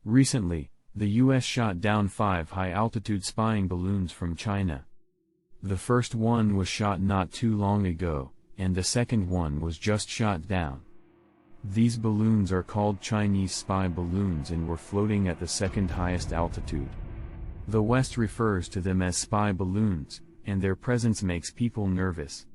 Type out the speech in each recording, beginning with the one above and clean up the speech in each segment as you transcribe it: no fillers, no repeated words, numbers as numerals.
Recently, the U.S. shot down 5 high-altitude spying balloons from China. The first one was shot not too long ago, and the second one was just shot down. These balloons are called Chinese spy balloons and were floating at the second highest altitude. The West refers to them as spy balloons, and their presence makes people nervous.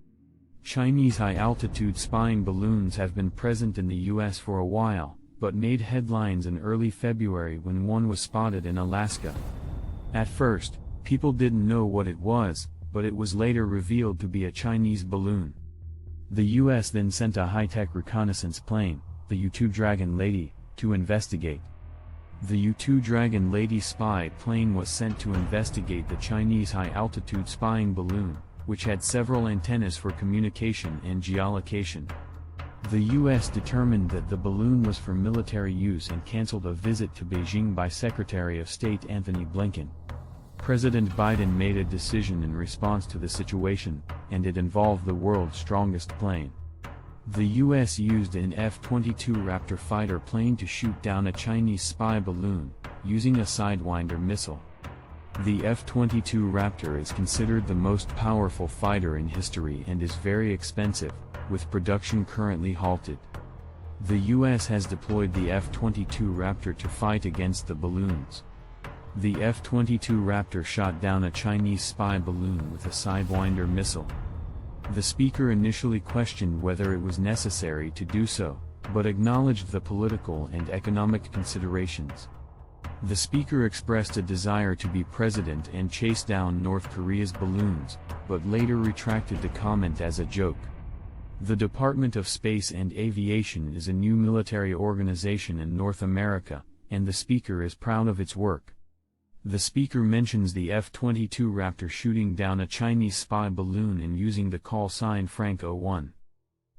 Chinese high-altitude spying balloons have been present in the U.S. for a while, but made headlines in early February when one was spotted in Alaska. At first, people didn't know what it was, but it was later revealed to be a Chinese balloon. The U.S. then sent a high-tech reconnaissance plane, the U-2 Dragon Lady, to investigate. The U-2 Dragon Lady spy plane was sent to investigate the Chinese high-altitude spying balloon, which had several antennas for communication and geolocation. The U.S. determined that the balloon was for military use and canceled a visit to Beijing by Secretary of State Antony Blinken. President Biden made a decision in response to the situation, and it involved the world's strongest plane. The U.S. used an F-22 Raptor fighter plane to shoot down a Chinese spy balloon, using a Sidewinder missile. The F-22 Raptor is considered the most powerful fighter in history and is very expensive, with production currently halted. The U.S. has deployed the F-22 Raptor to fight against the balloons. The F-22 Raptor shot down a Chinese spy balloon with a Sidewinder missile. The speaker initially questioned whether it was necessary to do so, but acknowledged the political and economic considerations. The speaker expressed a desire to be president and chase down North Korea's balloons, but later retracted the comment as a joke. The Department of Space and Aviation is a new military organization in North America, and the speaker is proud of its work. The speaker mentions the F-22 Raptor shooting down a Chinese spy balloon and using the call sign Frank 01.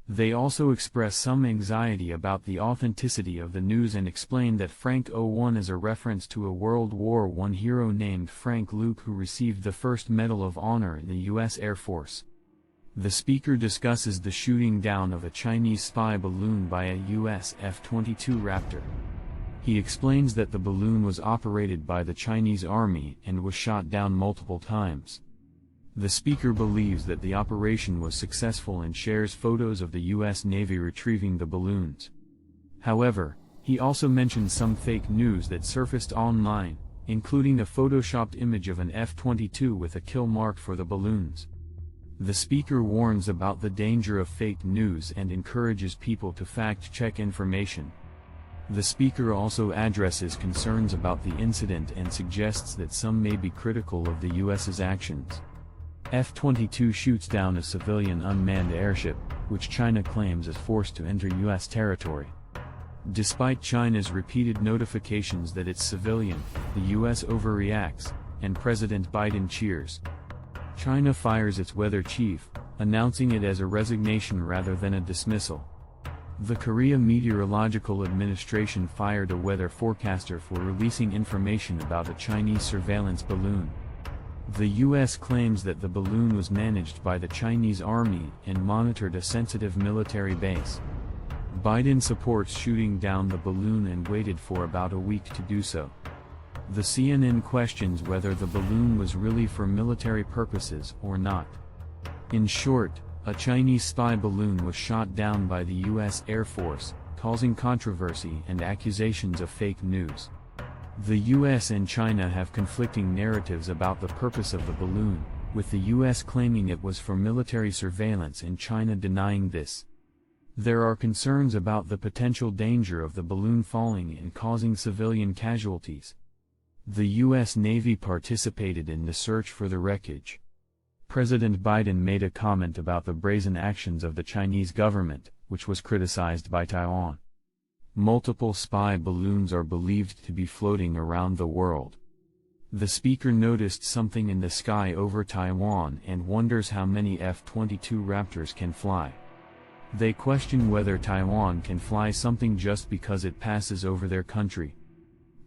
They also express some anxiety about the authenticity of the news and explain that Frank 01 is a reference to a World War I hero named Frank Luke who received the first Medal of Honor in the U.S. Air Force. The speaker discusses the shooting down of a Chinese spy balloon by a U.S. F-22 Raptor. He explains that the balloon was operated by the Chinese Army and was shot down multiple times. The speaker believes that the operation was successful and shares photos of the U.S. Navy retrieving the balloons. However, he also mentions some fake news that surfaced online, including a photoshopped image of an F-22 with a kill mark for the balloons. The speaker warns about the danger of fake news and encourages people to fact-check information. The speaker also addresses concerns about the incident and suggests that some may be critical of the U.S.'s actions. F-22 shoots down a civilian unmanned airship, which China claims is forced to enter U.S. territory. Despite China's repeated notifications that it's civilian, the U.S. overreacts, and President Biden cheers. China fires its weather chief, announcing it as a resignation rather than a dismissal. The Korea Meteorological Administration fired a weather forecaster for releasing information about a Chinese surveillance balloon. The U.S. claims that the balloon was managed by the Chinese Army and monitored a sensitive military base. Biden supports shooting down the balloon and waited for about a week to do so. The CNN questions whether the balloon was really for military purposes or not. In short, a Chinese spy balloon was shot down by the U.S. Air Force, causing controversy and accusations of fake news. The U.S. and China have conflicting narratives about the purpose of the balloon, with the U.S. claiming it was for military surveillance and China denying this. There are concerns about the potential danger of the balloon falling and causing civilian casualties. The U.S. Navy participated in the search for the wreckage. President Biden made a comment about the brazen actions of the Chinese government, which was criticized by Taiwan. Multiple spy balloons are believed to be floating around the world. The speaker noticed something in the sky over Taiwan and wonders how many F-22 Raptors can fly. They question whether Taiwan can fly something just because it passes over their country.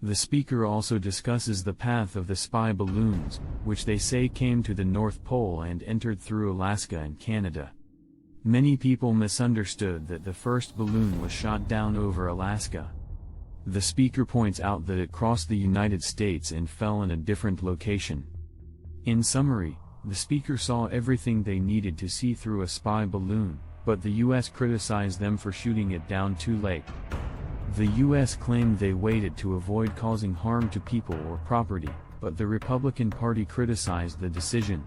The speaker also discusses the path of the spy balloons, which they say came to the North Pole and entered through Alaska and Canada. Many people misunderstood that the first balloon was shot down over Alaska. The speaker points out that it crossed the United States and fell in a different location. In summary, the speaker saw everything they needed to see through a spy balloon, but the U.S. criticized them for shooting it down too late. The U.S. claimed they waited to avoid causing harm to people or property, but the Republican Party criticized the decision.